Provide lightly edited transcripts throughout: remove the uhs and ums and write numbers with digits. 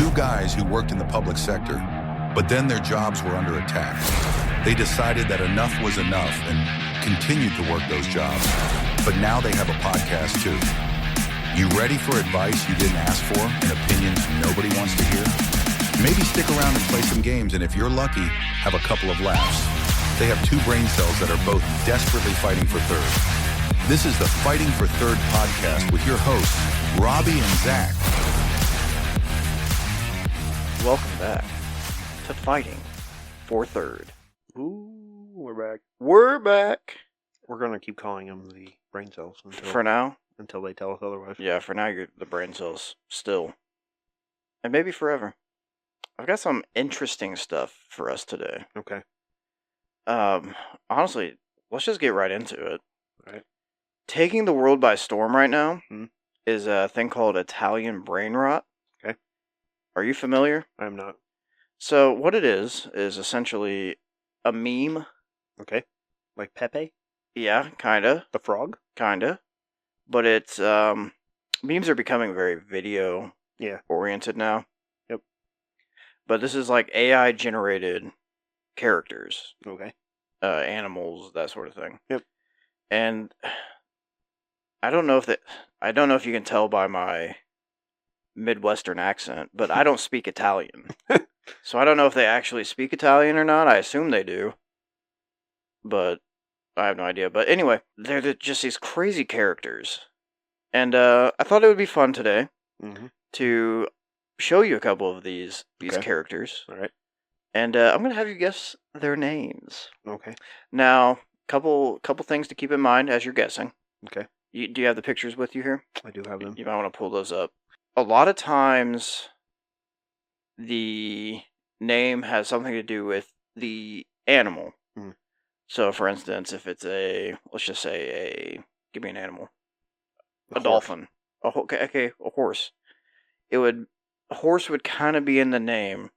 two guys who worked in the public sector, but then their jobs were under attack. They decided that enough was enough and continued to work those jobs. But now they have a podcast too. You ready for advice you didn't ask for and opinions nobody wants to hear? Maybe stick around and play some games, and if you're lucky, have a couple of laughs. They have two brain cells that are both desperately fighting for third. This is the Fighting for Third podcast with your hosts, Robbie and Zach. Welcome back to Fighting for Third. Ooh, we're back. We're back. We're going to keep calling them the brain cells For now? until they tell us otherwise. Yeah, for now you're the brain cells still. And maybe forever. I've got some interesting stuff for us today. Okay. Honestly, let's just get right into it. All right. Taking the world by storm right now is a thing called Italian brain rot. Okay. Are you familiar? I'm not. So what it is essentially a meme. Okay. Like Pepe? Yeah, kinda. The frog? Kinda. But it's, memes are becoming very video oriented now. Yep. But this is like AI generated characters. Okay. Animals, that sort of thing. Yep. And I don't know if you can tell by my Midwestern accent, but I don't speak Italian. So I don't know if they actually speak Italian or not. I assume they do. But I have no idea. But anyway, they're just these crazy characters. And I thought it would be fun today to show you a couple of these characters. All right. And I'm going to have you guess their names. Okay. Now, couple things to keep in mind as you're guessing. Okay. Do you have the pictures with you here? I do have them. You might want to pull those up. A lot of times, the name has something to do with the animal. So, for instance, if it's let's just say give me an animal. A dolphin. Okay, a horse. A horse would kind of be in the name,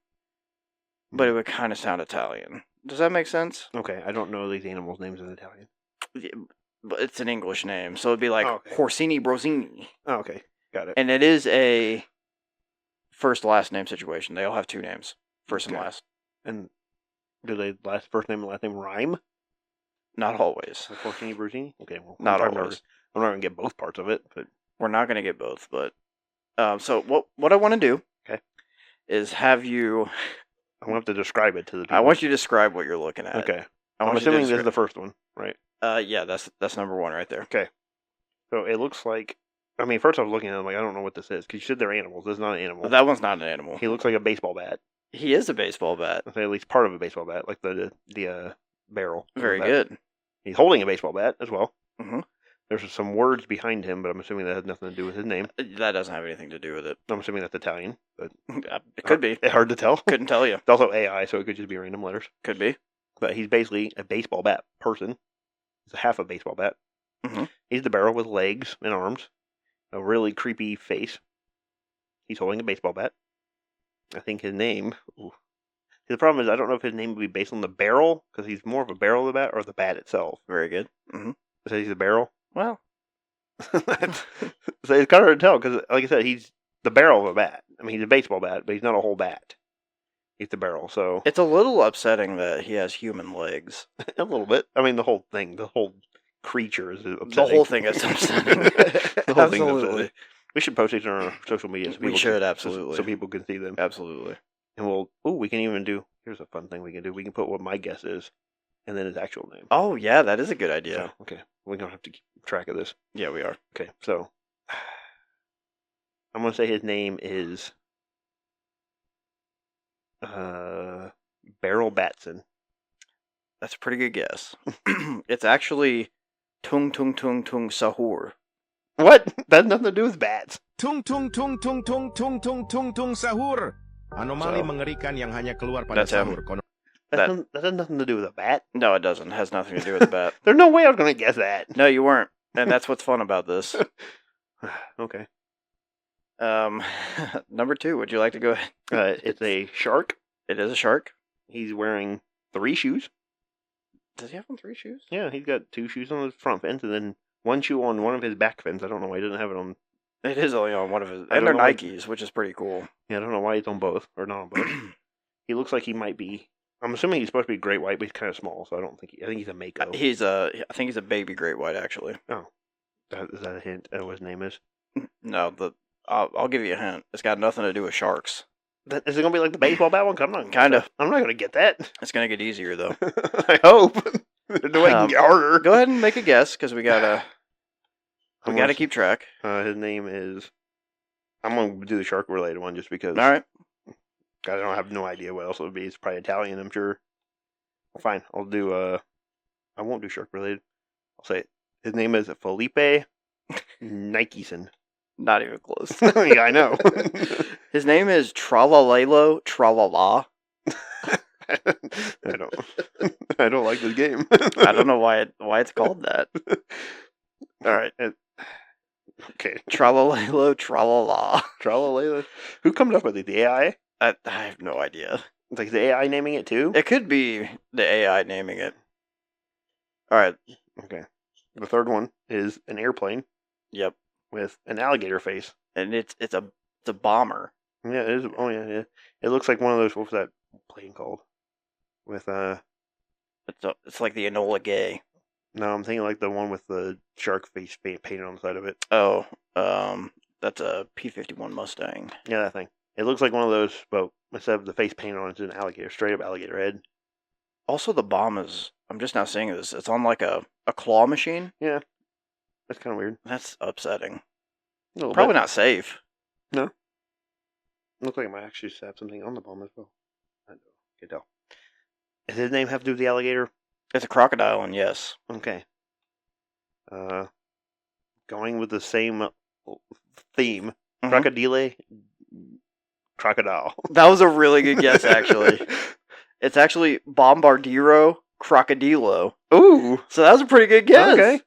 but it would kind of sound Italian. Does that make sense? Okay, I don't know these animals' names in Italian. But it's an English name, so it'd be like Horsini Brosini. Oh, okay. Got it. And it is a first-last name situation. They all have two names, first and last. And do they first name and last name rhyme? Not always. Like Horsini Brusini? Okay, well, not always. I'm not going to get both parts of it, but... We're not going to get both, but... So what I want to do is have you... I want to describe it to the people. I want you to describe what you're looking at. Okay. I'm assuming this is the first one, right? Yeah, that's number one right there. Okay. So it looks like... I mean, first I was looking at him like, I don't know what this is, because you said they're animals. This is not an animal. That one's not an animal. He looks like a baseball bat. He is a baseball bat. I'd say at least part of a baseball bat, like the barrel. Very good. He's holding a baseball bat as well. Mm-hmm. There's some words behind him, but I'm assuming that has nothing to do with his name. That doesn't have anything to do with it. I'm assuming that's Italian, but it could be. It's hard to tell. Couldn't tell you. It's also AI, so it could just be random letters. Could be. But he's basically a baseball bat person. He's a half a baseball bat. Mm-hmm. He's the barrel with legs and arms. A really creepy face. He's holding a baseball bat. I think his name... Ooh. See, the problem is I don't know if his name would be based on the barrel, because he's more of a barrel of the bat, or the bat itself. Very good. Mm-hmm. So he's the barrel? Well. So it's kind of hard to tell, because like I said, he's the barrel of a bat. I mean, he's a baseball bat, but he's not a whole bat. He's the barrel, so... It's a little upsetting that he has human legs. A little bit. I mean, the whole thing, the whole creature is upsetting. The whole thing is upsetting. The whole thing is Absolutely. upsetting. We should post these on our social media. So we should, absolutely. So people can see them. Absolutely. And we can even do, here's a fun thing we can do. We can put what my guess is, and then his actual name. Oh, yeah, that is a good idea. So, okay. We don't have to keep track of this. Yeah, we are. Okay, so I'm going to say his name is Beryl Batson. That's a pretty good guess. It's actually Tung Tung Tung Tung Sahur. What? That has nothing to do with bats. Tung tung tung tung tung tung tung tung tung sahur. Anomali mengerikan yang hanya keluar pada sahur. That has nothing to do with a bat. No, it doesn't. It has nothing to do with a bat. There's no way I was going to guess that. No, you weren't. And that's what's fun about this. Okay. Number two, would you like to go ahead? It's a shark. It is a shark. He's wearing 3 shoes. Does he have on 3 shoes? Yeah, he's got 2 shoes on his front fence and then 1 shoe on one of his back fins. I don't know why he doesn't have it on It is only on one of his, I and they're don't know why- Nikes, which is pretty cool. Yeah, I don't know why he's on both, or not on both. He looks like he might be. I'm assuming he's supposed to be great white, but he's kind of small, so I don't think. I think he's a Mako. I think he's a baby great white actually. Is that a hint at what his name is? No, I'll give you a hint. It's got nothing to do with sharks. Is it gonna be like the baseball bat one? 'Cause I'm not. Kinda. I'm not gonna get that. It's gonna get easier though. I hope. The way it can get harder. Go ahead and make a guess because we gotta I'm keep track. His name is. I'm gonna do the shark related one just because. All right. I don't have no idea what else it would be. It's probably Italian, I'm sure. Fine, I'll do. I won't do shark related. I'll say it. His name is Felipe Nikeson. Not even close. Yeah, I know. His name is Tralalelo Tralala. I don't like this game. I don't know why it's called that. All right. Okay. Tralalelo Tralala. Tralalelo. Who comes up with it? The AI? I have no idea. It's like the AI naming it too? It could be the AI naming it. All right. Okay. The third one is an airplane Yep. with an alligator face. And it's a bomber. Yeah, it is. Oh yeah, yeah. It looks like one of those. What was that plane called? With It's like the Enola Gay. No, I'm thinking like the one with the shark face painted on the side of it. Oh, that's a P-51 Mustang. Yeah, that thing. It looks like one of those, but instead of the face painted on it, it's an alligator, straight up alligator head. Also, the bomb is. I'm just now seeing this. It's on like a claw machine. Yeah, that's kind of weird. That's upsetting. A little Probably bit. not safe. No. Looks like it might actually have something on the bomb as well. I can't tell. Does his name have to do with the alligator? It's a crocodile, and yes. Okay. Going with the same theme. Mhm. Crocodile. That was a really good guess, actually. It's actually Bombardiro Crocodilo. Ooh. So that was a pretty good guess. Okay.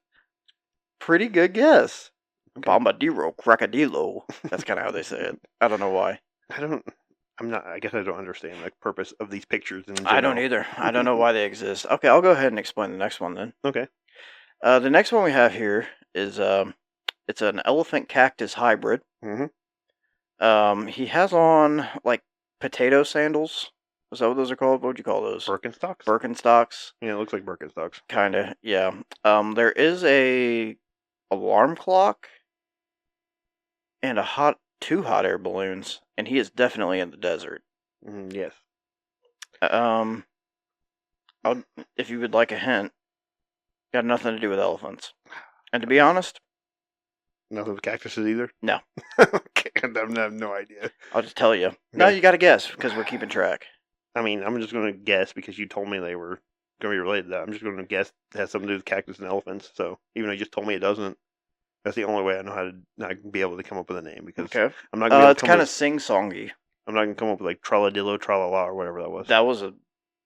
Pretty good guess. Okay. Bombardiro Crocodilo. That's kind of how they say it. I don't know why. I guess I don't understand the purpose of these pictures in I don't general. either. I don't know why they exist. Okay, I'll go ahead and explain the next one then. Okay. The next one we have here is it's an elephant cactus hybrid. Mm-hmm. He has on like potato sandals. Is that what those are called? What would you call those? Birkenstocks? Birkenstocks. Yeah, it looks like Birkenstocks. Kinda, yeah. There is a alarm clock and two hot air balloons, and he is definitely in the desert. Yes. If you would like a hint, got nothing to do with elephants. And to be honest, Nothing with cactuses either? No. Okay, I have no idea. I'll just tell you. No, Okay. you got to guess because we're keeping track. I mean, I'm just going to guess because you told me they were going to be related to that. I'm just going to guess it has something to do with cactus and elephants. So even though you just told me it doesn't, that's the only way I know how to not be able to come up with a name because Okay. I'm not going to. It's kind of sing-songy. I'm not going to come up with like Tralladillo, Tralala, or whatever that was. That was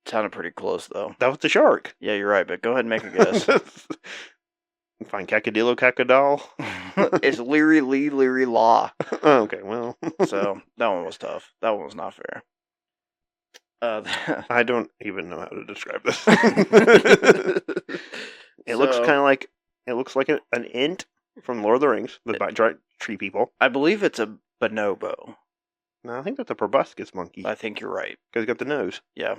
sounded pretty close though. That was the shark. Yeah, you're right, but go ahead and make a guess. Fine, Cacadillo, Cacadal. It's Leary Lee, Leary Law. Oh, okay, well. So that one was tough. That one was not fair. I don't even know how to describe this. It looks kind of like an int from Lord of the Rings, the giant tree people. I believe it's a bonobo. No, I think that's a proboscis monkey I think you're right. because he's got the nose. Yeah,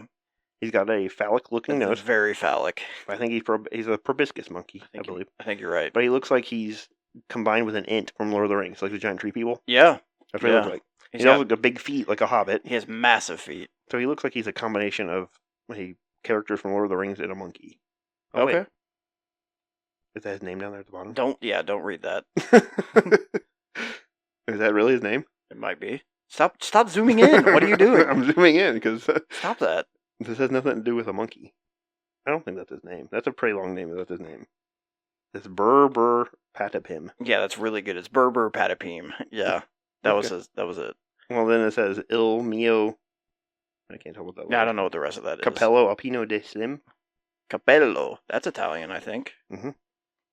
He's got a phallic-looking it's nose. very phallic. I think he's a proboscis monkey, I believe. I think you're right. But he looks like he's combined with an int from Lord of the Rings, like the giant tree people. Yeah, That's what he looks like. he's He has like a big feet, like a hobbit. he has massive feet. So he looks like he's a combination of a character from Lord of the Rings and a monkey. Oh, Okay. wait. Is that his name down there at the bottom? Don't read that. Is that really his name? It might be. Stop zooming in. What are you doing? I'm zooming in because Stop that. this has nothing to do with a monkey. I don't think that's his name. That's a pretty long name. That's his name. It's Berber Patapim. Yeah, that's really good. It's Berber Patapim. Yeah, that was it. Well, then it says Il Mio. I can't tell what that was. Yeah, I don't know what the rest of that is. Capello Alpino de Slim. Capello. That's Italian, I think. Mhm.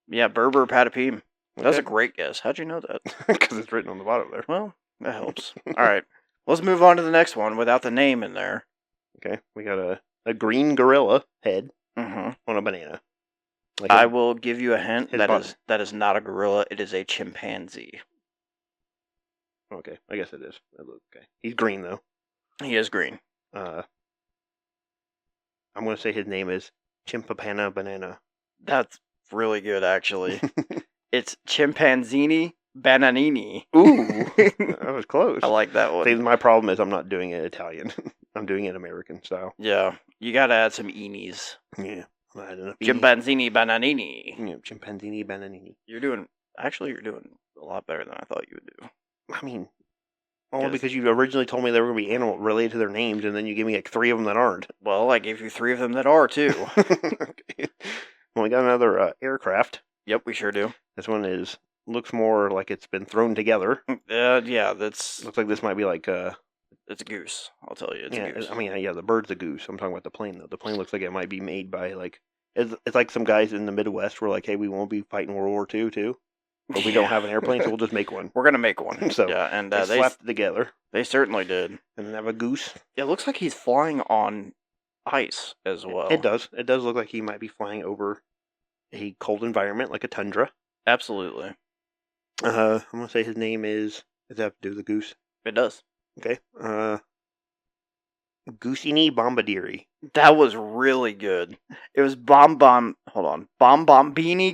Yeah, Berber Patapim. That's a Okay. great guess. How'd you know that? Because it's written on the bottom there. Well, that helps. All right. Let's move on to the next one without the name in there. Okay, we got a green gorilla head Mm-hmm. on a banana. Like I will give you a hint. his That body. is not a gorilla. It is a chimpanzee. Okay, I guess it is. Okay, he's green though. He is green. I'm gonna say his name is Chimpapana Banana. That's really good, actually. It's Chimpanzini Bananini. Ooh, that was close. I like that one. See, my problem is I'm not doing it Italian. I'm doing it American style. Yeah, you gotta add some eenies. Yeah. I don't know. Chimpanzini Bananini. Yeah, Chimpanzini Bananini. You're doing a lot better than I thought you would do. I mean, only because you originally told me they were going to be animal related to their names, and then you give me like 3 of them that aren't. Well, I gave you 3 of them that are, too. Okay. Well, we got another aircraft. Yep, we sure do. This one looks more like it's been thrown together. Yeah, looks like this might be like it's a goose. I'll tell you, it's yeah, a goose. I mean, yeah, the bird's a goose. I'm talking about the plane though. The plane looks like it might be made by like it's like some guys in the Midwest were like, hey, we won't be fighting World War II too, but we don't have an airplane, so we'll just make one. We're gonna make one. So yeah, and they slapped it together. They certainly did. And then have a goose. It looks like he's flying on ice as well. It does. It does look like he might be flying over a cold environment, like a tundra. Absolutely. I'm gonna say his name is. Does that have to do with the goose? It does. Okay. Goosini Bombadiri. That was really good. It was Bombini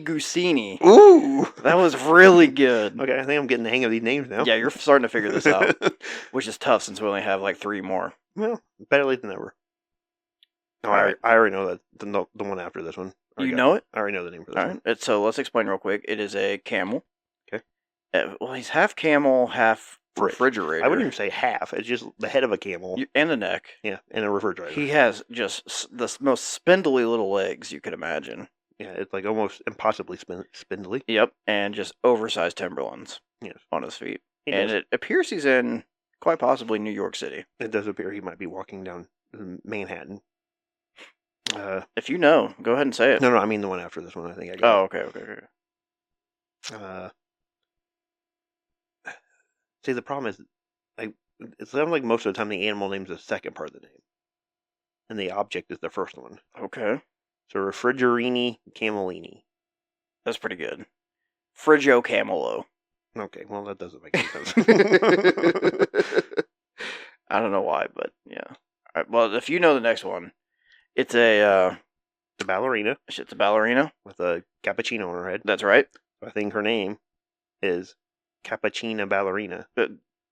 Goosini. Ooh! That was really good. Okay, I think I'm getting the hang of these names now. Yeah, you're starting to figure this out, which is tough since we only have like 3 more. Well, better late than never. Oh, All right. I already know that the one after this one. You know it? I already know the name for this All one. right. So let's explain real quick. It is a camel. Okay. Well, he's half camel, half refrigerator. I wouldn't even say half. It's just the head of a camel. And the neck. Yeah, and a refrigerator. He has just the most spindly little legs you could imagine. Yeah, it's like almost impossibly spindly. Yep, and just oversized Timberlands. Yes. On his feet. And it appears he's in quite possibly New York City. It does appear he might be walking down Manhattan. If you know, go ahead and say it. No, I mean the one after this one. I think I got. Oh, okay. See, the problem is, it sounds like most of the time the animal name's the second part of the name, and the object is the first one. Okay. So Refrigerini Camelini. That's pretty good. Frigio Camelo. Okay, well that doesn't make any sense. I don't know why, but yeah. All right, well, if you know the next one, it's a ballerina. It's a ballerina with a cappuccino on her head. That's right. I think her name is Cappuccina Ballerina.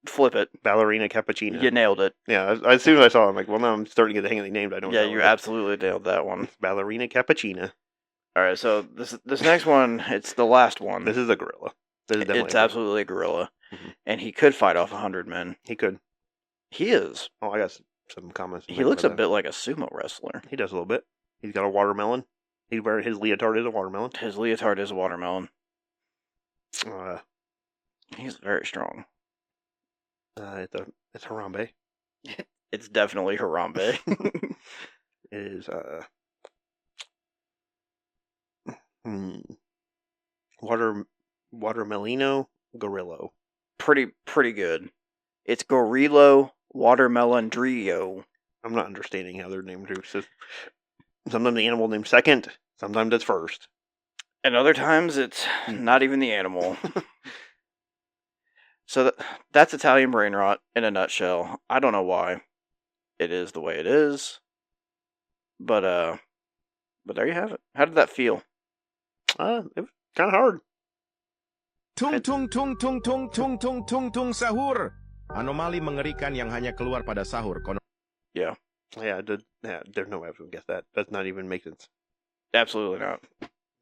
Flip it. Ballerina Cappuccina. You nailed it. Yeah, as soon as I saw it, I'm like, well, now I'm starting to get the hang of the names. I don't know. Yeah, you absolutely nailed that one. It's Ballerina Cappuccina. All right, so this next one, it's the last one. This is a gorilla. It's absolutely a gorilla. Mm-hmm. And he could fight off 100 men. He could. He is. Oh, I got some comments. He looks a bit like a sumo wrestler. He does a little bit. He's got a watermelon. He's wearing his leotard is a watermelon. His leotard is a watermelon. He's very strong. It's Harambe. It's definitely Harambe. It is Watermelino Gorillo. Pretty good. It's Gorillo Watermelon Drio. I'm not understanding how they're named. Sometimes the animal named second, sometimes it's first. And other times it's not even the animal. So that's Italian brain rot in a nutshell. I don't know why it is the way it is. But there you have it. How did that feel? It was kind of hard. Tung tung tung tung tung tung tung tung tung sahur. Anomali mengerikan yang hanya keluar pada sahur. Yeah. Yeah, there's no way I would guess that. Does not even make sense. Absolutely not.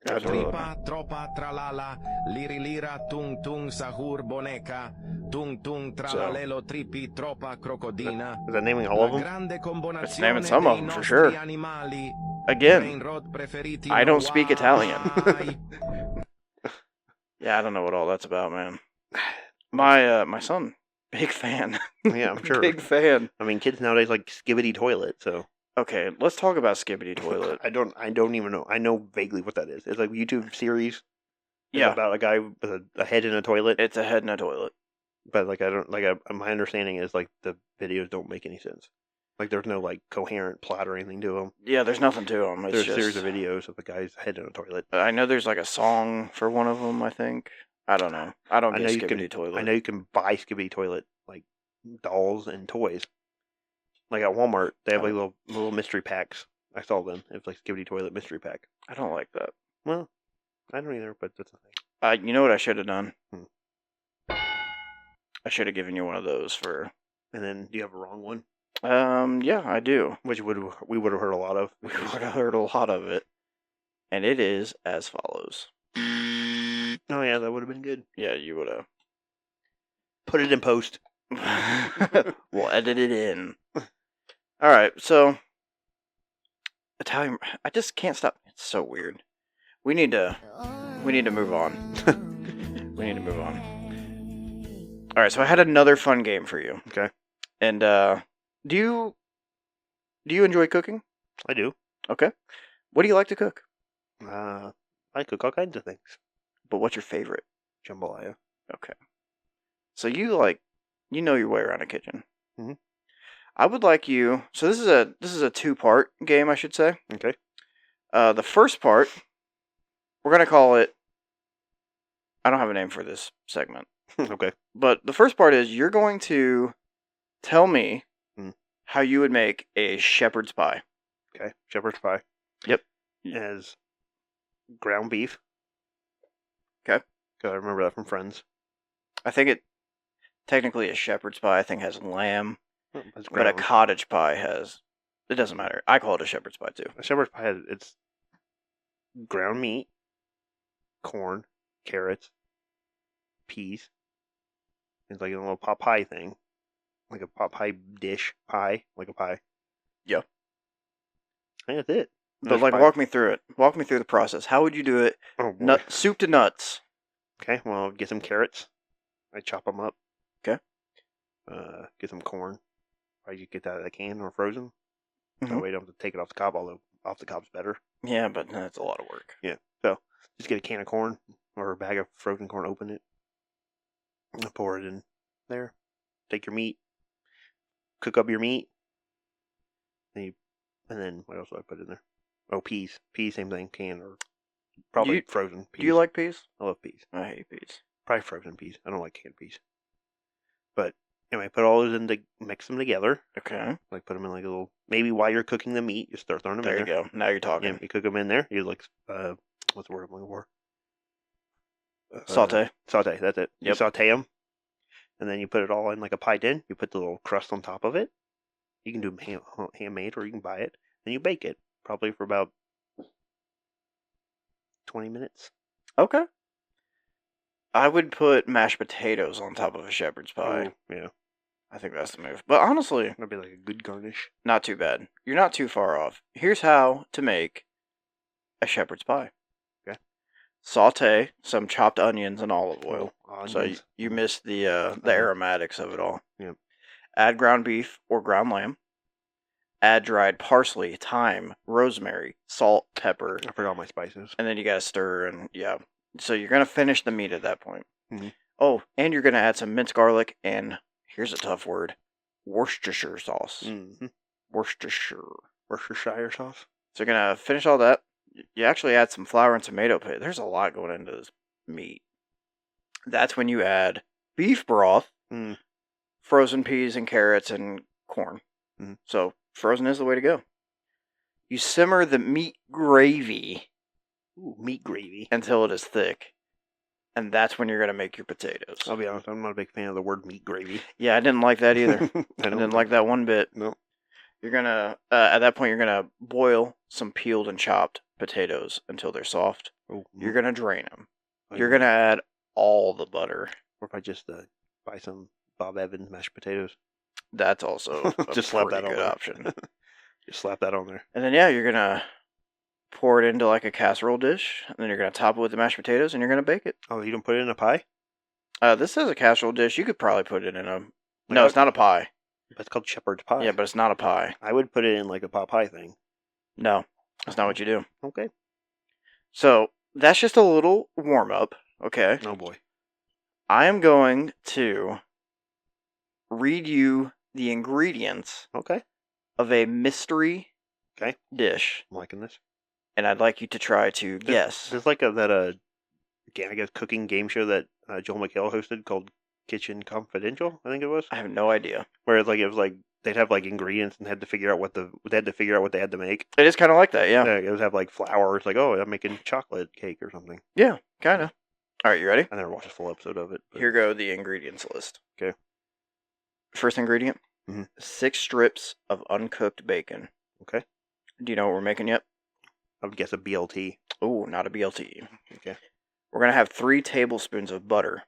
Tripa, tropa, tralala, liri-lira, tung tung sahur boneka, tung tung tralalelo, tripi, tropa, crocodina. Is that naming all of them? It's naming some of them for sure. Again, I don't speak Italian. Yeah, I don't know what all that's about, man. My son, big fan. Yeah, I'm sure. Big fan. I mean, kids nowadays like Skibbity Toilet, so. Okay, let's talk about Skibbity Toilet. I don't even know. I know vaguely what that is. It's like a YouTube series. Yeah. About a guy with a head in a toilet. It's a head in a toilet. But like my understanding is like the videos don't make any sense. Like there's no like coherent plot or anything to them. Yeah, there's nothing to them. There's a series of videos of a guy's head in a toilet. I know there's like a song for one of them, I think. I don't know. I don't I know get you can. Skibidi Toilet. I know you can buy Skibidi Toilet like dolls and toys. Like at Walmart, they have like little mystery packs. I saw them. It's like Skibidi Toilet mystery pack. I don't like that. Well, I don't either, but that's the thing. You know what I should have done? Hmm. I should have given you one of those for. And then, do you have a wrong one? Yeah, I do. Which we would have heard a lot of. We would have heard a lot of it, and it is as follows. Oh yeah, that would have been good. Yeah, you would have. Put it in post. We'll edit it in. All right, so Italian. I just can't stop. It's so weird. We need to move on. We need to move on. All right, so I had another fun game for you. Okay. And do you enjoy cooking? I do. Okay. What do you like to cook? I cook all kinds of things. But what's your favorite? Jambalaya. Okay. So you know your way around a kitchen. Mm-hmm. I would like you. So this is a 2-part game, I should say. Okay. The first part, we're gonna call it. I don't have a name for this segment. Okay. But the first part is you're going to tell me Mm. how you would make a shepherd's pie. Okay. Shepherd's pie. Yep. As ground beef. Okay. I remember that from Friends. I think it technically a shepherd's pie. I think has lamb, It's but a ground. cottage pie has. It doesn't matter. I call it a shepherd's pie too. A shepherd's pie it's ground meat, corn, carrots, peas. It's like a little pot pie thing. Like a pot pie dish pie. Like a pie. Yeah. I think that's it. But There's like, pie. walk me through it. Walk me through the process. How would you do it? Oh, boy. Nut soup to nuts. Okay, well, get some carrots. I chop them up. Okay. Get some corn. Probably get that out of the can or frozen. That Mhm. way you don't have to take it off the cob, although off the cob's better. Yeah, but that's a lot of work. So, just get a can of corn or a bag of frozen corn, open it, and pour it in there. Take your meat. Cook up your meat. And then, what else do I put in there? Oh, peas. Peas, same thing, can or probably frozen peas. Do you like peas? I love peas. I hate peas. Probably frozen peas. I don't like canned peas. But anyway, put all those in, mix them together. Okay. Like put them in like a little. Maybe while you're cooking the meat, you start throwing them There in you there. go. Now you're talking. Yeah, you cook them in there. You like what's the word I'm looking for? Saute. Saute. That's it. You Yep. saute them, and then you put it all in like a pie tin. You put the little crust on top of it. You can do handmade, or you can buy it. Then you bake it probably for about 20 minutes. Okay. I would put mashed potatoes on top of a shepherd's pie. Oh, yeah, I think that's the move. But honestly, that'd be like a good garnish. not too bad. You're not too far off. Here's how to make a shepherd's pie. Okay. Saute some chopped onions in olive oil. So Onions. you miss the aromatics of it all. Yep. Add ground beef or ground lamb. Add dried parsley, thyme, rosemary, salt, pepper, I forgot my spices. and then you gotta stir and yeah. So you're gonna finish the meat at that point. Mhm. Oh, and you're gonna add some minced garlic and here's a tough word, Worcestershire sauce. Mm-hmm. Worcestershire sauce. So you're gonna finish all that. You actually add some flour and tomato paste. There's a lot going into this meat. That's when you add beef broth, Mm. frozen peas and carrots and corn. Mhm. So frozen is the way to go. You simmer the meat gravy Ooh, meat gravy. until it is thick. And that's when you're going to make your potatoes. I'll be honest, I'm not a big fan of the word meat gravy. Yeah, I didn't like that either. I I didn't like that one bit. No. You're going to, at that point, you're going to boil some peeled and chopped potatoes until they're soft. Oh, You're going to drain them. I You're know. going to add all the butter. Or if I just buy some Bob Evans mashed potatoes. That's also a Just slap pretty that on good there. option. Just slap that on there. And then, yeah, you're going to pour it into like a casserole dish. And then you're going to top it with the mashed potatoes and you're going to bake it. Oh, you don't put it in a pie? This is a casserole dish. You could probably put it in a... Like No, it's not a pie. It's called shepherd's pie. Yeah, but it's not a pie. I would put it in like a pot pie thing. No, that's not what you do. Okay. So, that's just a little warm-up, okay? Oh boy. I am going to read you the ingredients Okay. of a mystery Okay. dish, I'm liking this. and I'd like you to try to guess. There's like I guess cooking game show that Joel McHale hosted called Kitchen Confidential, I think it was. I have no idea. Where it was like they'd have like ingredients and had to figure out what they had to make. It is kind of like that, yeah. It would have like flour. It's like, oh, I'm making chocolate cake or something. Yeah, kind of. All right, you ready? I never watched a full episode of it. But... Here go the ingredients list. Okay. First ingredient, 6 strips of uncooked bacon. Okay. Do you know what we're making yet? I would guess a BLT. Oh, not a BLT. Okay. We're going to have 3 tablespoons of butter.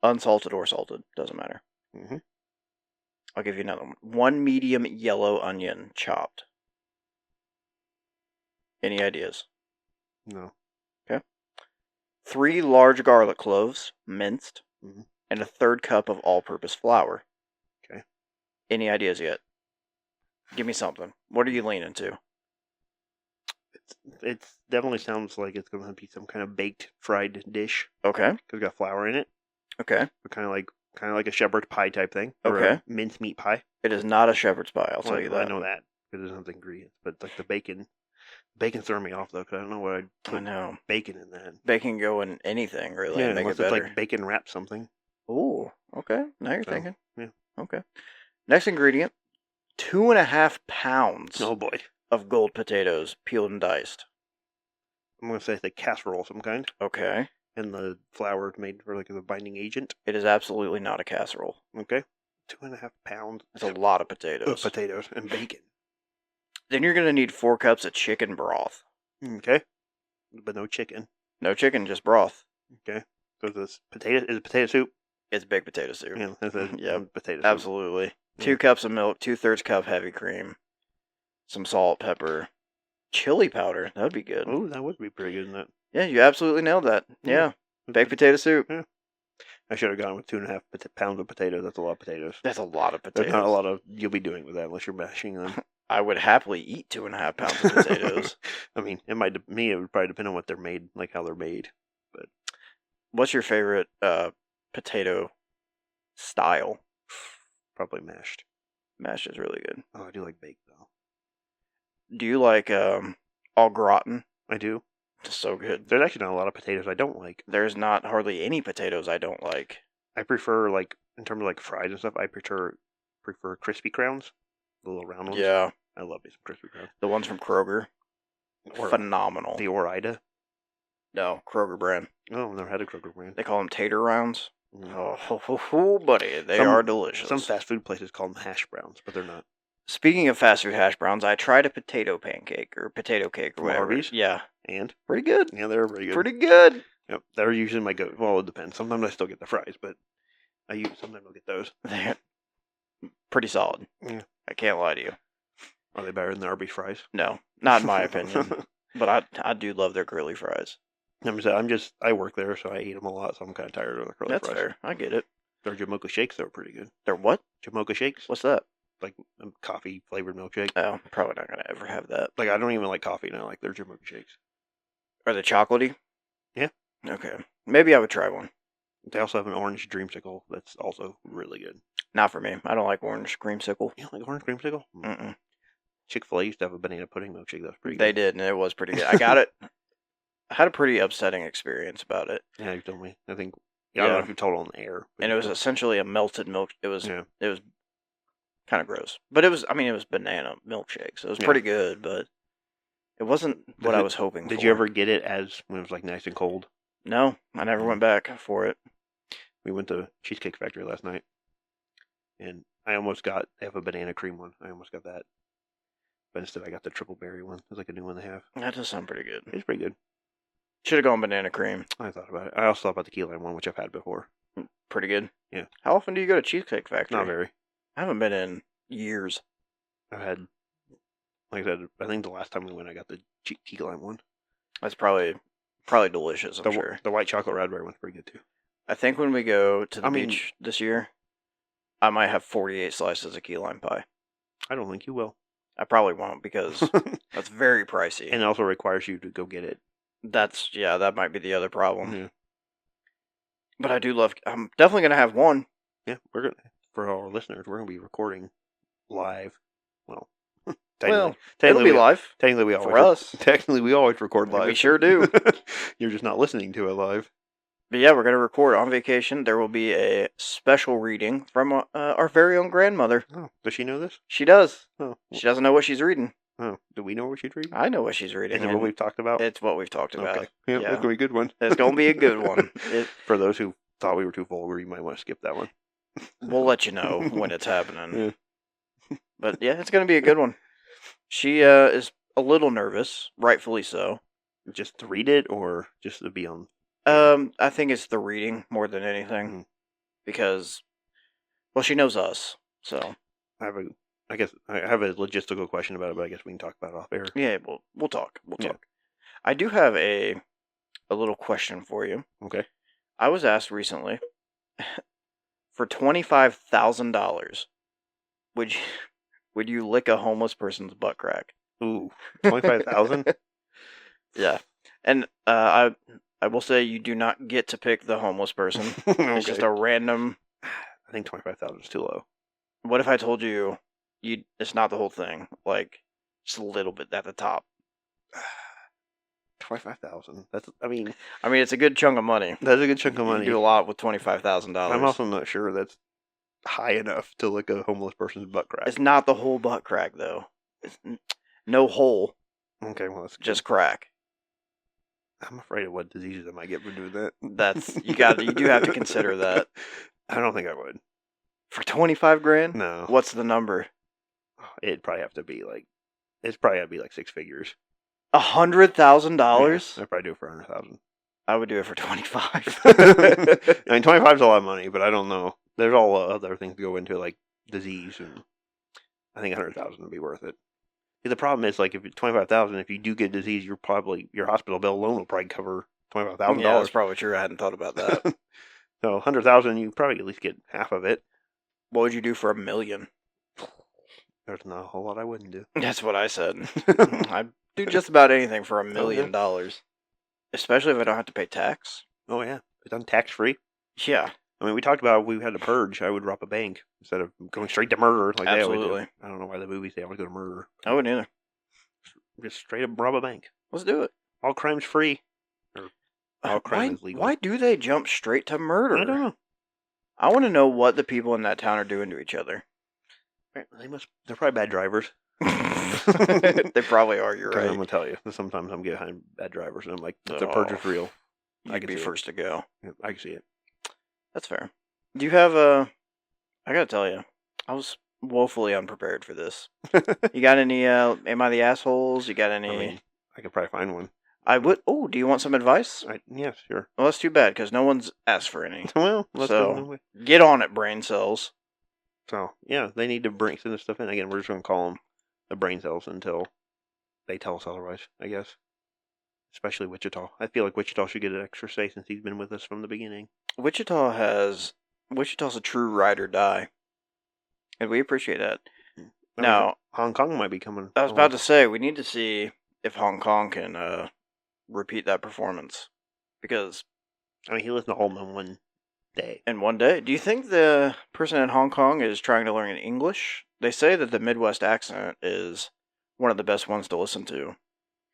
Unsalted or salted, doesn't matter. I'll give you another one. 1 medium yellow onion chopped. Any ideas? No. Okay. 3 large garlic cloves, minced, and a 1/3 cup of all-purpose flour. Okay. Any ideas yet? Give me something. What are you leaning to? It definitely sounds like it's going to be some kind of baked fried dish. Okay. Because it's got flour in it. Okay. Kind of like a shepherd's pie type thing. Or Okay. a mincemeat pie. It is not a shepherd's pie, I'll tell you that. I know that because it doesn't have the ingredients, but like the bacon throwing me off though because I don't know what I'd put bacon in that. Bacon can go in anything really. Yeah, And make it unless better. it's like bacon wrap something. Ooh, okay. Now you're thinking. Yeah. Okay. Next ingredient: 2.5 pounds Oh boy. of gold potatoes, peeled and diced. I'm gonna say it's a casserole of some kind, Okay. and the flour is made for like as a binding agent. It is absolutely not a casserole. Okay. 2.5 pounds. It's a lot of of potatoes. potatoes and bacon. Then you're gonna need 4 cups of chicken broth. Okay. But no chicken. No chicken, just broth. Okay. So this potato soup. It's baked potato soup. Yeah, it's a Yep. potato soup. Absolutely. Yeah. 2 cups of milk, 2/3 cup heavy cream, some salt, pepper, chili powder. That would be good. Oh, that would be pretty good, isn't it? Yeah, you absolutely nailed that. Yeah. Baked potato soup. I should have gone with 2.5 pounds of potatoes. That's a lot of potatoes. That's a lot of potatoes. There's not a lot of you'll be doing with that unless you're mashing them. I would happily eat 2.5 pounds of potatoes. I mean, it would probably depend on what they're made, like how they're made. But What's your favorite potato style? probably mashed. Mashed is really good. Oh, I do like baked though. Do you like au gratin? I do. It's so good. There's actually not a lot of potatoes I don't like. There's not hardly any potatoes I don't like. I prefer like in terms of like fries and stuff. I prefer crispy crowns, the little round ones. Yeah, I love me some crispy crowns. the ones from Kroger. Or Phenomenal. the Ore-Ida. No, Kroger brand. Oh, I've never had a Kroger brand. They call them tater rounds. Mm. Oh, buddy, they are delicious. Some fast food places call them hash browns, but they're not. Speaking of fast food hash browns, I tried a potato pancake or potato cake or From whatever. Arby's? Yeah, And pretty good. yeah, they're pretty good. Pretty good. Yep, they're usually my go. Well, it depends. Sometimes I still get the fries, but sometimes I'll get those. They're pretty solid. Yeah. I can't lie to you. Are they better than the Arby's fries? No, not in my opinion. But I do love their curly fries. I work there, so I eat them a lot, so I'm kind of tired of the curly That's fries. fair. I get it. Their Jamocha shakes, they're pretty good. They're what? Jamocha shakes, What's that? like a coffee flavored milkshake. Oh, probably not gonna ever have that. Like I don't even like coffee, and I like their Jamocha shakes. Are they chocolatey? Yeah. Okay. Maybe I would try one. They also have an orange dreamsicle that's also really good. Not for me. I don't like orange creamsicle. You don't like orange creamsicle? Mm-mm. Chick-fil-A used to have a banana pudding milkshake that was pretty They good. did, and it was pretty good. I got it. I had a pretty upsetting experience about it. Yeah, you told me. I think. I don't know if you told on the air. but And it you was told- essentially a melted milk. It was Yeah. kind of gross. But it was banana milkshake, so it was Yeah. pretty good, but it wasn't what I was hoping for. Did you ever get it as when it was like nice and cold? No, I never went back for it. We went to Cheesecake Factory last night, and they have a banana cream one. I almost got that. But instead I got the triple berry one. It's like a new one they have. That does sound pretty good. It's pretty good. Should have gone banana cream. I thought about it. I also thought about the key lime one, which I've had before. Pretty good. Yeah. How often do you go to Cheesecake Factory? Not very. I haven't been in years. I've had, like I said, I think the last time we went, I got the key lime one. That's probably delicious, I'm sure. The white chocolate raspberry one's pretty good too. I think when we go to the I mean- beach this year, I might have 48 slices of key lime pie. I don't think you will. I probably won't because that's very pricey. And it also requires you to go get it. That might be the other problem. Yeah. But I'm definitely going to have one. Yeah, for our listeners, we're gonna be recording live. Well, It'll technically be we- live. Technically, we always For us. Technically, we always record live. We sure do. You're just not listening to it live. But yeah, we're going to record on vacation. There will be a special reading from our very own grandmother. Oh, does she know this? She does. Oh, She doesn't know what she's reading. oh, do we know what she's reading? I know what she's reading. Is it what we've talked about? It's what we've talked about. Okay. Yeah, Yeah. it's gonna be a good one. It's going to be a good one. For those who thought we were too vulgar, you might want to skip that one. We'll let you know when it's happening. Yeah. But yeah, it's going to be a good one. She is a little nervous, rightfully so. Just to read it, or just to be on? I think it's the reading more than anything, Mhm. because, well, she knows us, so I have a logistical question about it, but I guess we can talk about it off air. yeah, we'll talk. We'll Yeah. talk. I do have a little question for you. Okay. I was asked recently, for $25,000, would you lick a homeless person's butt crack? Ooh, 25,000. Yeah, and I will say you do not get to pick the homeless person. It's just a random. I think 25,000 is too low. What if I told you it's not the whole thing, like just a little bit at the top? 25,000. That's. I mean, it's a good chunk of money. that's a good chunk of You money. can do a lot with $25,000. I'm also not sure that's high enough to lick a homeless person's butt crack. It's not the whole butt crack though. It's no hole, Okay, well, that's good. just crack. I'm afraid of what diseases I might get for doing that. That's you do have to consider that. I don't think I would. For 25 grand? No. What's the number? It'd probably have to be like. It's probably got to be like six figures. $100,000? Yeah, I'd probably do it for 100,000. I would do it for 25. I mean, 25 is a lot of money, but I don't know. There's all other things to go into, like disease, and I think 100,000 would be worth it. See, the problem is, like, if it's 25,000, if you do get disease, your hospital bill alone will probably cover $25,000. Yeah, that's probably true. I hadn't thought about that. So 100,000, you probably at least get half of it. What would you do for $1 million? There's not a whole lot I wouldn't do. That's what I said. I'd do just about anything for $1 million. Especially if I don't have to pay tax. Oh yeah, it's done tax free. Yeah, I mean, we talked about if we had to purge. I would rob a bank instead of going straight to murder like they always do. absolutely. I don't know why the movies say I always go to murder. I wouldn't either. Just straight up rob a bank. Let's do it. All crimes free. Or all crime is legal. Why do they jump straight to murder? I don't know. I want to know what the people in that town are doing to each other. They're probably bad drivers. They probably are. You're 'Cause I'm right. gonna tell you. Sometimes I'm getting behind bad drivers, and I'm like, the Oh. purge is real. I You'd can be see it. first to go. Yeah, I can see it. That's fair. Do you have a? I gotta tell you, I was woefully unprepared for this. You got any? Am I the assholes? You got any? I mean, I could probably find one. I would. Oh, do you want some advice? Yeah, sure. Well, that's too bad because no one's asked for any. Well, let's So- go. Anyway. Get on it, brain cells. So yeah, they need to send this stuff in. Again, we're just gonna call them the brain cells until they tell us otherwise. I guess. Especially Wichita. I feel like Wichita should get an extra say since he's been with us from the beginning. Wichita's a true ride or die, and we appreciate that. I mean, Now, Hong Kong might be coming. I was about to say we need to see if Hong Kong can repeat that performance, because I mean, he listened to all of them in one day. in one day, do you think the person in Hong Kong is trying to learn English? They say that the Midwest accent is one of the best ones to listen to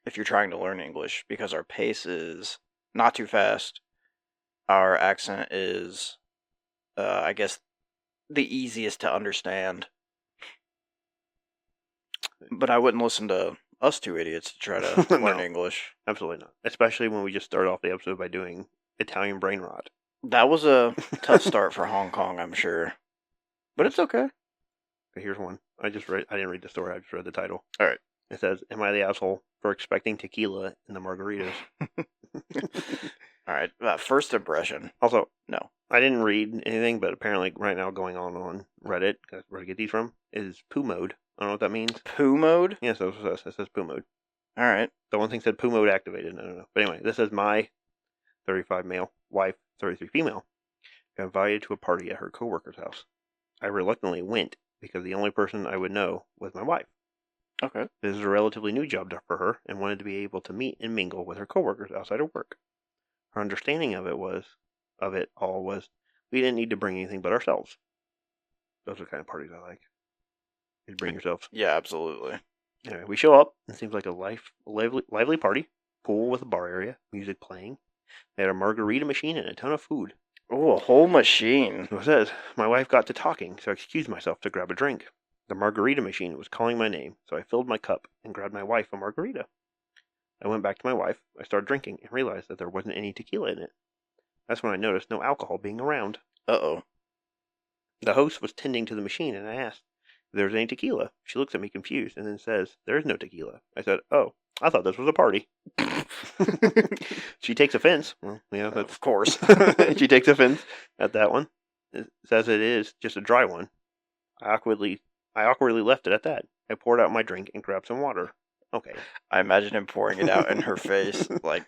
if you're trying to learn English, because our pace is not too fast. Our accent is, I guess, the easiest to understand. But I wouldn't listen to us two idiots to try to learn No. English. Absolutely not. Especially when we just started off the episode by doing Italian brain rot. That was a tough start for Hong Kong, I'm sure. But it's okay. Okay, here's one. I didn't read the story. I just read the title. All right. It says, "Am I the asshole for expecting tequila in the margaritas?" All right. First impression. Also, No. I didn't read anything, but apparently right now going on Reddit, 'cause where to get these from, is poo mode. I don't know what that means. Poo mode? Yeah, so it says poo mode. All right. The one thing said poo mode activated. I don't know. But anyway, this is my 35 male wife, 33 female, got invited to a party at her coworker's house. I reluctantly went because the only person I would know was my wife. Okay. This is a relatively new job for her and wanted to be able to meet and mingle with her coworkers outside of work. Her understanding of it all was we didn't need to bring anything but ourselves. Those are the kind of parties I like. You bring yourselves. Yeah, absolutely. Anyway, we show up. It seems like a lively party. Pool with a bar area, music playing, They had a margarita machine and a ton of food. Oh, a whole machine. So it says, my wife got to talking, so I excused myself to grab a drink. The margarita machine was calling my name, so I filled my cup and grabbed my wife a margarita. I went back to my wife, I started drinking, and realized that there wasn't any tequila in it. That's when I noticed no alcohol being around. Uh-oh. The host was tending to the machine, and I asked if there was any tequila. She looks at me confused, and then says, there is no tequila. I said, oh, I thought this was a party. She takes offense. Well, yeah, that's... Of course. She takes offense at that one. It says it is just a dry one. I awkwardly left it at that. I poured out my drink and grabbed some water. Okay. I imagine him pouring it out in her face, like,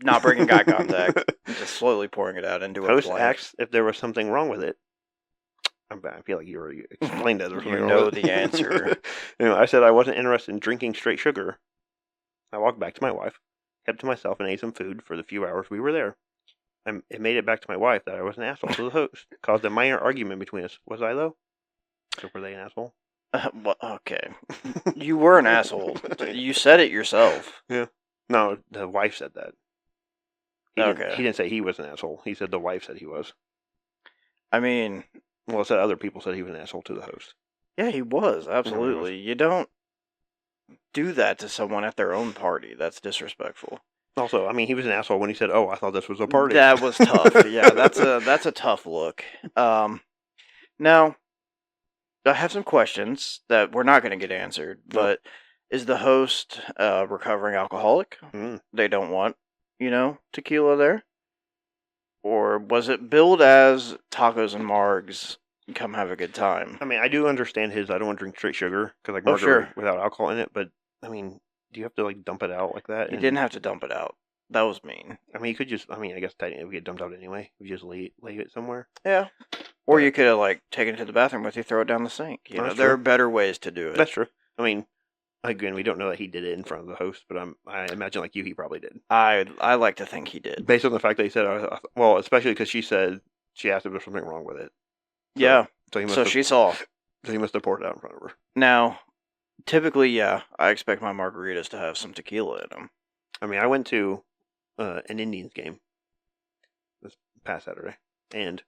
not breaking eye contact, just slowly pouring it out into a Host blank. asked if there was something wrong with it. I feel like you already explained that. You know the answer. Anyway, I said I wasn't interested in drinking straight sugar. I walked back to my wife, kept to myself, and ate some food for the few hours we were there. It made it back to my wife that I was an asshole to the host. Caused a minor argument between us. Was I, though? So were they an asshole? Well, okay. You were an asshole. You said it yourself. Yeah. No, the wife said that. Okay. He didn't say he was an asshole. He said the wife said he was. I mean... Well, it said other people said he was an asshole to the host. Yeah, he was. Absolutely. You don't do that to someone at their own party. That's disrespectful. Also, I mean, he was an asshole when he said, "Oh, I thought this was a party." That was tough. Yeah, that's a tough look. Now, I have some questions that we're not going to get answered. But is the host a recovering alcoholic? Mm. They don't want, tequila there, or was it billed as tacos and margs? Come have a good time. I mean, I do understand his. I don't want to drink straight sugar because like Oh, margarita sure. without alcohol in it. But I mean, do you have to like dump it out like that? He didn't have to dump it out. That was mean. I mean, you could just. I mean, I guess technically it would get dumped out anyway. You just lay it somewhere. Yeah. Or But- you could have taken it to the bathroom with you, throw it down the sink. That's There true. are better ways to do it. That's true. I mean, again, we don't know that he did it in front of the host, but I imagine like you, he probably did. I like to think he did. Based on the fact that he said, well, especially because she asked if there's something wrong with it. Yeah. So he must So have, she saw. so he must have poured it out in front of her. Now, typically, yeah, I expect my margaritas to have some tequila in them. I mean, I went to an Indians game this past Saturday, and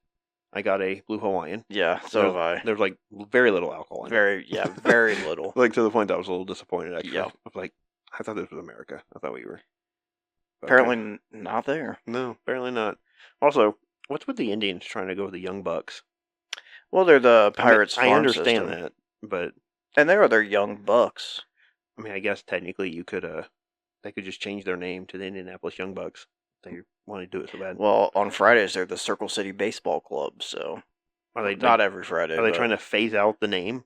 I got a Blue Hawaiian. Yeah, so have I. There's like very little alcohol in it. Very little. Like to the point that I was a little disappointed, actually. Yeah. I was like, I thought this was America. I thought we were. But Apparently okay. not there. No, apparently not. Also, what's with the Indians trying to go with the Young Bucks? Well, they're the Pirates I farm understand system. that, but And there are their young bucks. I mean, I guess technically you could, they could just change their name to the Indianapolis Young Bucks. If they want to do it so bad. Well, on Fridays, they're the Circle City Baseball Club, so... Are they Not every Friday. Are they trying to phase out the name?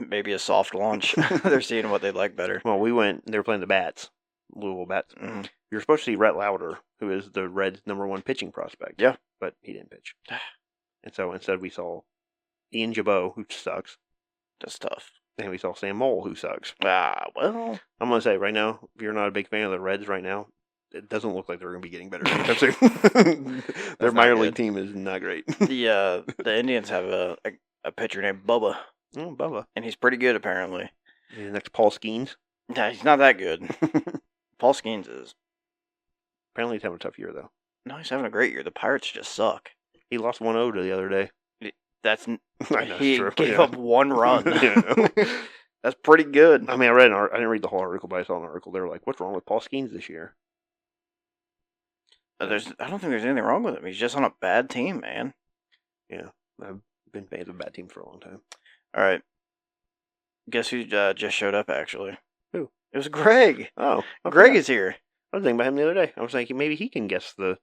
Maybe a soft launch. They're seeing what they like better. Well, we went. They were playing the Bats, Louisville Bats. Mhm. You're supposed to see Rhett Lauder, who is the Reds' #1 pitching prospect. Yeah. But he didn't pitch. And so instead we saw Ian Jabot, who sucks, That's tough. and we saw Sam Mole, who sucks. Well... I'm going to say right now, if you're not a big fan of the Reds right now, it doesn't look like they're going to be getting better anytime soon. Their not minor good. league team is not great. The Indians have a pitcher named Bubba, Oh, Bubba. and he's pretty good, apparently. Yeah, next Paul Skeens. Nah, he's not that good. Paul Skeens is. Apparently he's having a tough year, though. No, he's having a great year. The Pirates just suck. He lost 1-0 to the other day. That's I know, he it's true. gave Yeah. up one run. Yeah. That's pretty good. I mean, I didn't read the whole article, but I saw an article. They were like, "What's wrong with Paul Skeens this year?" I don't think there's anything wrong with him. He's just on a bad team, man. Yeah, I've been fans of bad teams for a long time. All right. Guess who just showed up, actually? Who? It was Greg. Oh, Greg is here. I was thinking about him the other day. I was thinking maybe he can guess the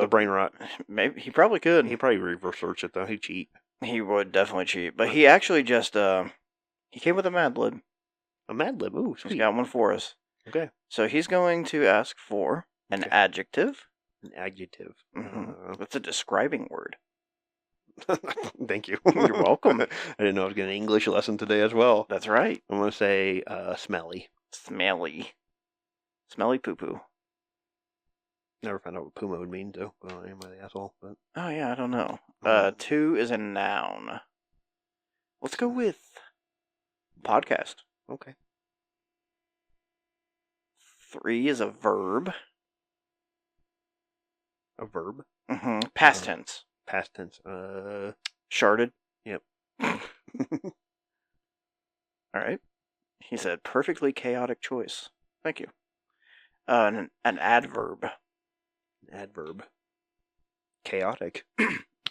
brain rot. Maybe he probably could. He probably reverse search it though. He'd cheat. He would definitely cheat. But he actually just he came with a Mad Lib. A Mad Lib. Ooh, He's sweet. got one for us. Okay. So he's going to ask for an Okay. adjective. An adjective. That's a describing word. Thank you. You're welcome. I didn't know I was getting an English lesson today as well. That's right. I'm going to say smelly. Smelly. Smelly poo-poo. Never found out what Puma would mean, though. Well, am I the asshole? But Oh, yeah, I don't know. Oh. Two is a noun. Let's go with podcast. okay. 3 is a verb. A verb? Past tense. Past tense. Sharded. Yep. All right. He said, perfectly chaotic choice. Thank you. An adverb. Adverb. Chaotic.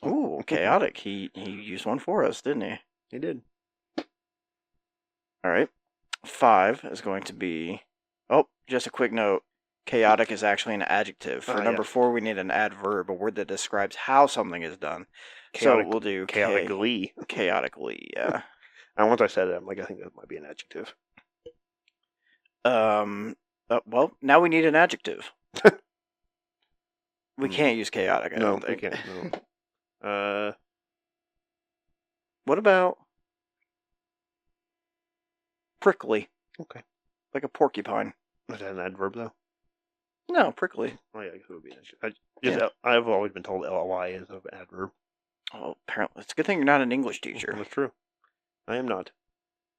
Ooh, chaotic. He used one for us, didn't he? He did. All right. 5 is going to be... Oh, just a quick note. Chaotic is actually an adjective. For number 4, we need an adverb, a word that describes how something is done. Chaotic, so we'll do chaotically. Chaotically, yeah. And once I said it, I'm like, I think that might be an adjective. Well, now we need an adjective. We can't use chaotic, I don't think. We can't. No. What about prickly? Okay. Like a porcupine. Is that an adverb, though? No, prickly. Oh, yeah, it would be an adjective. I've always been told ly is an adverb. Oh, apparently. It's a good thing you're not an English teacher. That's true. I am not.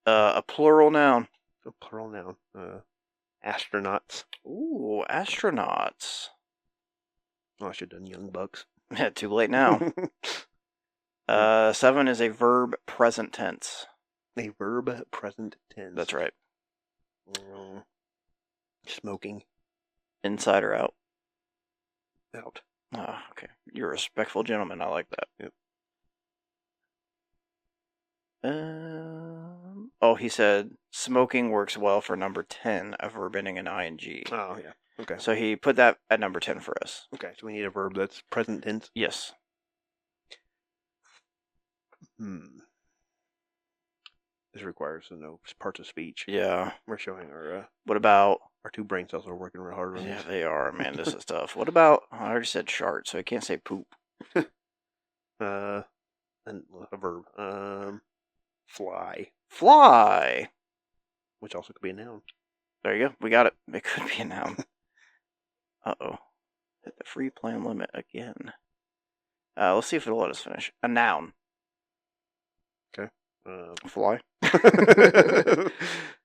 A plural noun. A plural noun. Astronauts. Ooh, astronauts. Oh, I should have done young bucks. Yeah, too late now. 7 is a verb present tense. A verb present tense. That's right. Smoking. Inside or out? Out. Oh, okay. You're a respectful gentleman. I like that. Yep. He said smoking works well for number 10, a verb ending in ing. Oh, yeah. Okay. So he put that at number 10 for us. Okay, so we need a verb that's present tense. Yes. This requires to know parts of speech. Yeah. We're showing our What about... Our 2 brain cells are working real hard on Yeah, this. they are, man. This is tough. What about... I already said shart, so I can't say poop. And a verb. Fly. Fly! Which also could be a noun. There you go. We got it. It could be a noun. Uh-oh. Hit the free plan limit again. Let's see if it'll let us finish. A noun. Okay. Fly?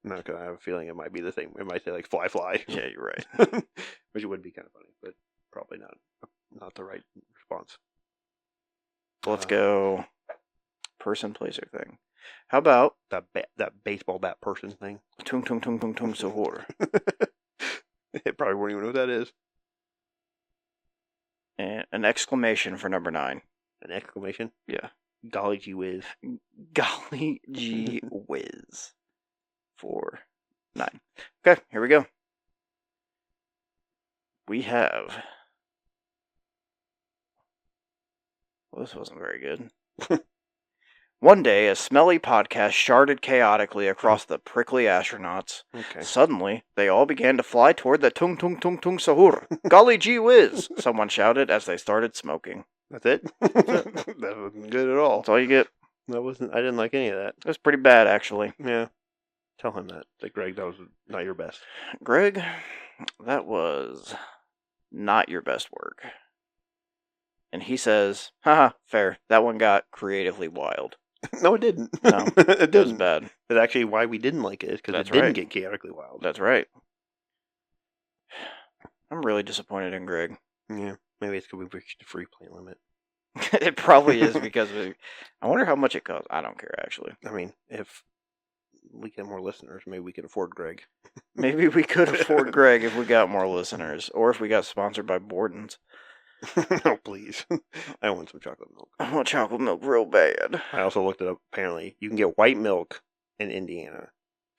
No, because I have a feeling it might be the thing. It might say like fly. Yeah, you're right. Which would be kind of funny, but probably not the right response. Let's go person, place, or thing. How about that baseball bat person thing? tung tung tung tung tung sahur. It probably won't even know what that is. And an exclamation for number 9. An exclamation? Yeah. Golly gee whiz. Golly gee whiz. For 9. Okay, here we go. We have... Well, this wasn't very good. One day, a smelly podcast sharded chaotically across the prickly astronauts. Okay. Suddenly, they all began to fly toward the tung tung tung tung sahur. Golly gee whiz! Someone shouted as they started smoking. That's it? That wasn't good at all. That's all you get. I didn't like any of that. It was pretty bad, actually. Yeah. Tell him that. Say, Greg, that was not your best. Greg, that was not your best work. And he says, haha, fair. That one got creatively wild. No, it didn't. No, it was bad. That's actually why we didn't like it, because it didn't get chaotically wild. That's right. I'm really disappointed in Greg. Yeah, maybe it's because we reached the free play limit. It probably is because I wonder how much it costs. I don't care, actually. I mean, if we get more listeners, maybe we can afford Greg. Maybe we could afford Greg if we got more listeners, or if we got sponsored by Borden's. No, please. I want some chocolate milk. I want chocolate milk real bad. I also looked it up. Apparently, you can get white milk in Indiana.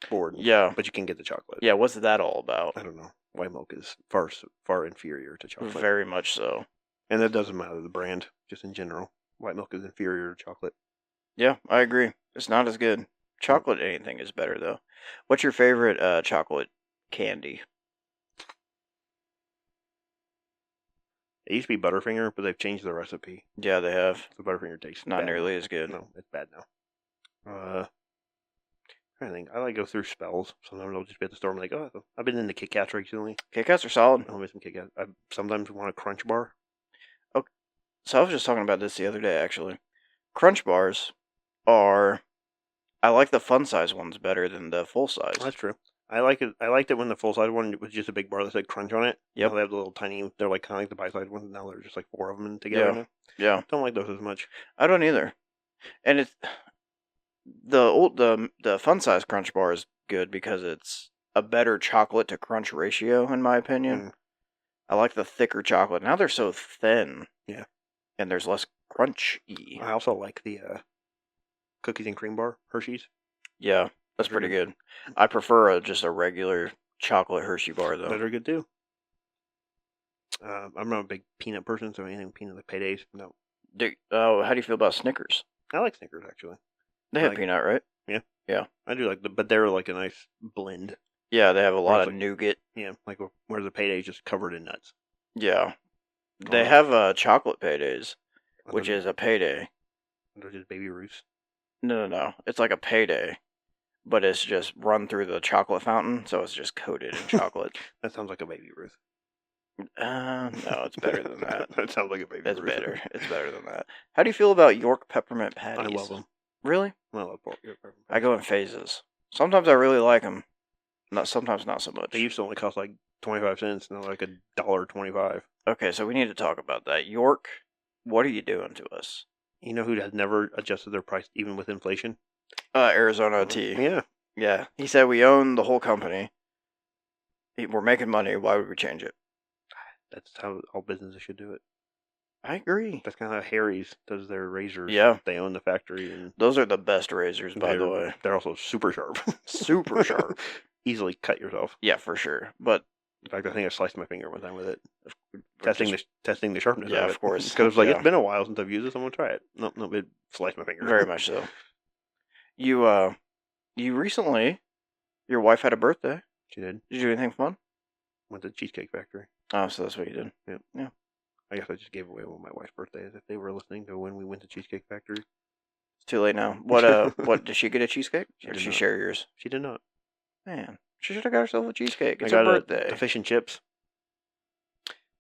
Borden. Yeah. But you can get the chocolate. Yeah, what's that all about? I don't know. White milk is far inferior to chocolate. Very much so. And that doesn't matter the brand, just in general. White milk is inferior to chocolate. Yeah, I agree. It's not as good. Chocolate anything is better, though. What's your favorite chocolate candy? It used to be Butterfinger, but they've changed the recipe. Yeah, they have. The Butterfinger tastes not bad nearly now. as good. No, it's bad now. I think I like go through spells. Sometimes I'll just be at the store and I'm like, oh, I've been into Kit Kats recently. Kit Kats are solid. I'll make some Kit Kats. I sometimes want a Crunch Bar. Okay. So I was just talking about this the other day, actually. Crunch Bars are... I like the fun size ones better than the full size. That's true. I like it. I liked it when the full size one was just a big bar that said Crunch on it. Yep. Now they have the little tiny. They're like kind of like the bite size ones. Now they're just like 4 of them together. Now. Yeah. Don't like those as much. I don't either. And it's the fun size Crunch bar is good because it's a better chocolate to crunch ratio, in my opinion. Mm. I like the thicker chocolate. Now they're so thin. Yeah. And there's less crunchy. I also like the cookies and cream bar Hershey's. Yeah, that's pretty good. I prefer just a regular chocolate Hershey bar, though. Those are good too. I'm not a big peanut person, so anything peanut like paydays, no. How do you feel about Snickers? I like Snickers actually. They have peanut, right? I do like but they're like a nice blend. Yeah, they have a lot Whereas, of like- nougat. Yeah, like where the payday's just covered in nuts. Yeah. They Oh. have chocolate paydays, which Those- is a payday. those just Baby Ruths. No. It's like a payday, but it's just run through the chocolate fountain, so it's just coated in chocolate. That sounds like a Baby Ruth. No, it's better than that. That sounds like a Baby It's Ruth. better. It's better than that. How do you feel about York peppermint I patties? love them. Really? I love pork. I go in phases. Sometimes I really like them. Sometimes not so much. They used to only cost like 25 cents, now they're like $1.25. Okay, so we need to talk about that. York, what are you doing to us? You know who has never adjusted their price even with inflation? Arizona Tea. Yeah. Yeah. He said we own the whole company. We're making money. Why would we change it? That's how all businesses should do it. I agree. That's kind of how Harry's does their razors. Yeah. They own the factory. And Those are the best razors, by the way. They're also super sharp. Super sharp. Easily cut yourself. Yeah, for sure. But In fact, I think I sliced my finger one time with it. we're Testing the sharpness Yeah, of it. of course. Because it's like, Yeah. it's been a while since I've used this. I'm going to try it. No, it sliced my finger. very much so. You recently, your wife had a birthday. She did. Did you do anything fun? Went to the Cheesecake Factory. Oh, so that's what you did. I guess I just gave away one of my wife's birthdays if they were listening to when we went to Cheesecake Factory. It's too late now. What did she get a cheesecake? She Or did did she not. share yours? She did not. Man, she should have got herself a cheesecake. It's I her got birthday. a fish and chips.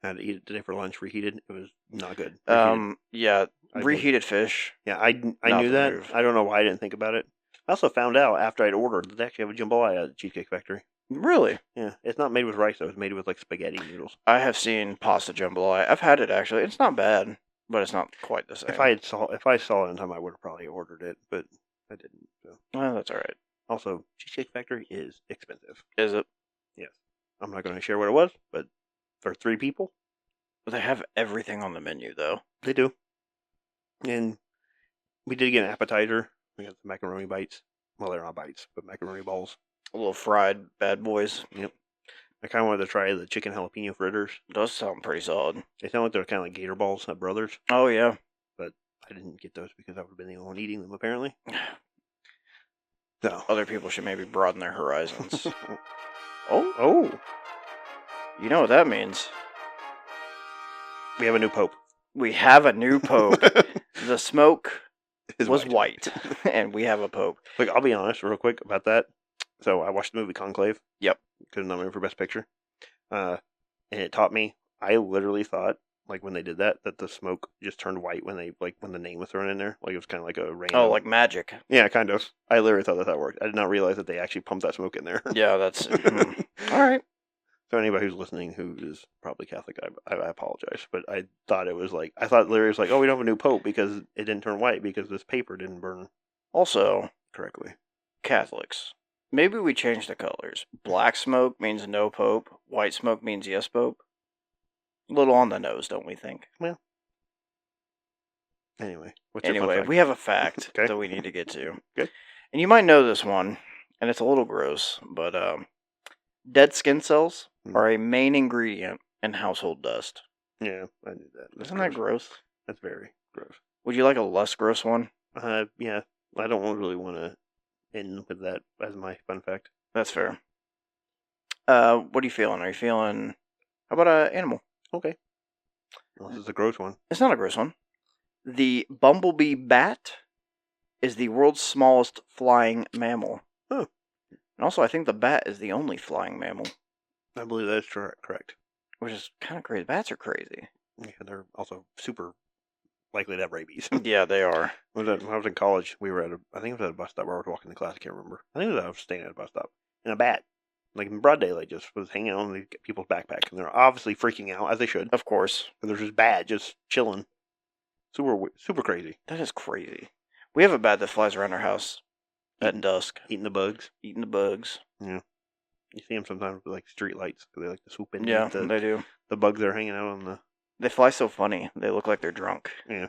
I had to eat it today for lunch, reheated. It was not good. Yeah, I would- reheated fish. Yeah, I Not knew the that. move. I don't know why I didn't think about it. I also found out after I'd ordered that they actually have a jambalaya at Cheesecake Factory. Really? Yeah, it's not made with rice though. It's made with like spaghetti noodles. I have seen pasta jambalaya. I've had it actually. It's not bad, but it's not quite the same. If I saw it in time, I would have probably ordered it, but I didn't. So. Well, that's all right. Also, Cheesecake Factory is expensive. Is it? Yes, I'm not going to share what it was, but for 3 people, They have everything on the menu though. they do. And we did get an appetizer. We got the macaroni bites. Well, they're not bites, but macaroni balls. A little fried bad boys. I kind of wanted to try the chicken jalapeno fritters. Those sound pretty solid. They sound like they're kind of like gator balls at Brothers. Oh yeah. I didn't get those because I would have been the only one eating them, apparently. So. Other people should maybe broaden their horizons. Oh, You know what that means? we have a new pope. We have a new pope. The smoke Is was white, and we have a pope. Like, I'll be honest real quick about that. So I watched the movie Conclave. Yep. Couldn't nominate for Best Picture. And it taught me, I literally thought, like when they did that the smoke just turned white when the name was thrown in there. Like it was kind of like a random. Oh, like magic. Yeah, kind of. I literally thought that worked. I did not realize that they actually pumped that smoke in there. Yeah, that's all right. So anybody who's listening who is probably Catholic, I apologize. But I thought it was like, I thought literally it was like, oh, we don't have a new pope because it didn't turn white because this paper didn't burn Also, correctly. Catholics. Maybe we change the colors. Black smoke means no pope. White smoke means yes pope. A little on the nose, don't we think? Anyway, what's your fun Anyway, fact? we have a fact Okay. that we need to get to. Good. And you might know this one, and it's a little gross, but dead skin cells are a main ingredient in household dust. Yeah, I knew that. That's Isn't that gross? That's very gross. Would you like a less gross one? Yeah, I don't really want to end with that as my fun fact. That's fair. What are you feeling? Are you feeling... How about an animal? Okay. Well, this is a gross one. It's not a gross one. The bumblebee bat is the world's smallest flying mammal. Oh. And also, I think the bat is the only flying mammal, I believe that is correct. which is kind of crazy. Bats are crazy. Yeah, they're also super likely to have rabies. Yeah, they are. When I was in college, we were I think it was at a bus stop where I was walking to class, I can't remember. I think I was staying at a bus stop. And a bat like in broad daylight, just was hanging out on the people's backpacks, and they're obviously freaking out as they should. Of course. But they're just bad, just chilling, super crazy, That is crazy. We have a bat that flies around our house at dusk, eating the bugs. eating the bugs. Yeah, you see them sometimes with like street lights because they like to swoop in. Yeah, and eat they do. the bugs that are hanging out on the. They fly so funny. They look like they're drunk. Yeah,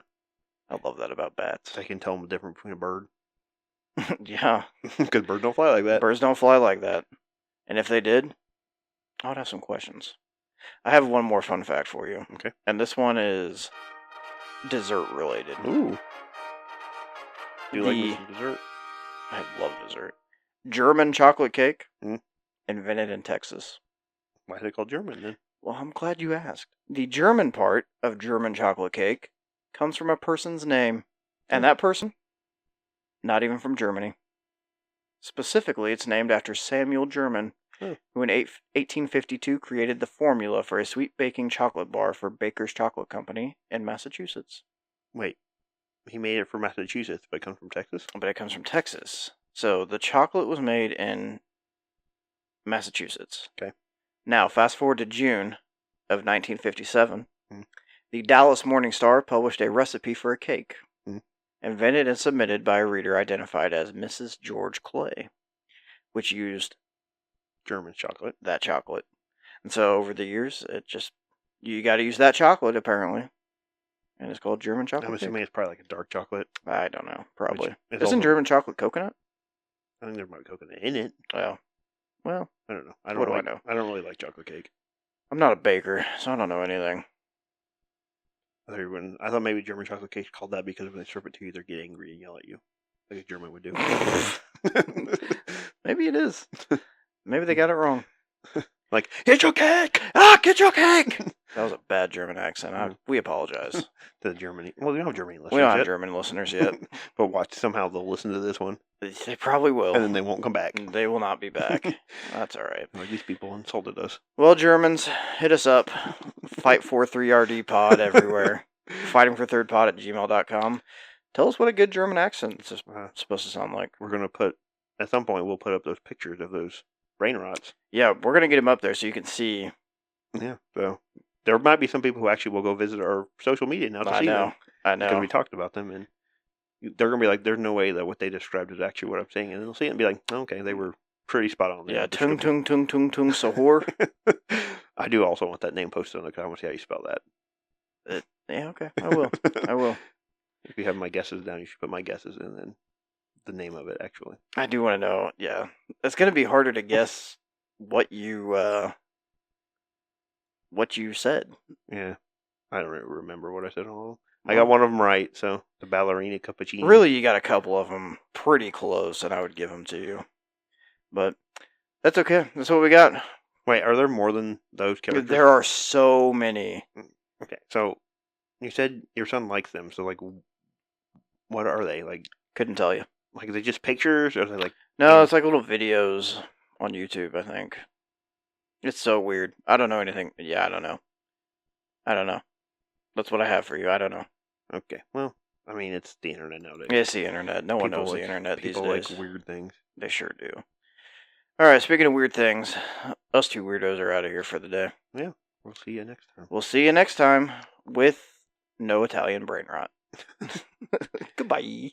I love that about bats. I can tell them the difference between a bird Yeah, because birds don't fly like that. birds don't fly like that. And if they did, I would have some questions. I have one more fun fact for you. Okay. And this one is dessert related. Ooh, do you like The- some dessert? I love dessert. German chocolate cake, Mm. invented in Texas. Why is it called German then? Well, I'm glad you asked. The German part of German chocolate cake comes from a person's name. And that person, not even from Germany. Specifically, it's named after Samuel German, Oh. who in 1852 created the formula for a sweet baking chocolate bar for Baker's Chocolate Company in Massachusetts. Wait, he made it for Massachusetts, but it comes from Texas. But it comes from Texas. So the chocolate was made in Massachusetts. Okay. Now, fast forward to June of 1957. Hmm. The Dallas Morning Star published a recipe for a cake, Hmm. invented and submitted by a reader identified as Mrs. George Clay, which used German chocolate. that chocolate. And so over the years, you got to use that chocolate apparently, and it's called German chocolate. I'm assuming it's probably like a dark chocolate. I don't know, probably. is Isn't also- German chocolate coconut? I think there might be coconut in it. Well, I don't know. What do I know? I don't really like chocolate cake. I'm not a baker, so I don't know anything. I thought maybe German chocolate cake called that because when they serve it to you, they get angry and yell at you, like a German would do. Maybe it is. Maybe they got it wrong. Like, get your cake Get your cake! That was a bad German accent. We apologize. to Germany. Well, we don't have Germany listeners We don't have yet, German listeners yet. but watch, somehow they'll listen to this one They probably will. and then they won't come back. They will not be back. That's all right. Like, these people insulted us. Well, Germans, hit us up. Fight43RD pod everywhere. Fightingforthirdpod at gmail.com. Tell us what a good German accent is supposed to sound like. We're gonna put at some point we'll put up those pictures of those brain rots. Yeah, we're going to get them up there so you can see. Yeah. So there might be some people who actually will go visit our social media now to I see know. them. I Because know. we talked about them, and they're gonna be like, "There's no way that what they described is actually what I'm saying," and they'll see it and be like, "Okay, they were pretty spot on." Yeah, tung tung tung tung tung sahur. I do also want that name posted on the comment. See how you spell that. Yeah, okay. I will. I will. If you have my guesses down, you should put my guesses and then the name of it. Actually, I do want to know. Yeah, it's going to be harder to guess what you said. yeah, I don't really remember what I said all. I got one of them right. So the ballerina cappuccino. Really, you got a couple of them pretty close, and I would give them to you. But that's okay. That's what we got. Wait, are there more than those characters? There are so many. Okay, so you said your son likes them. So like, what are they like? Couldn't tell you. Like, are they just pictures, or are they like? No, it's like little videos on YouTube, I think. It's so weird. I don't know anything. Yeah, I don't know. That's what I have for you. I don't know. Okay, well, I mean, it's the internet nowadays. It's the internet. No one People knows like- the internet these People days. like weird things. They sure do. All right, speaking of weird things, us two weirdos are out of here for the day. We'll see you next time. We'll see you next time with no Italian brain rot. Goodbye.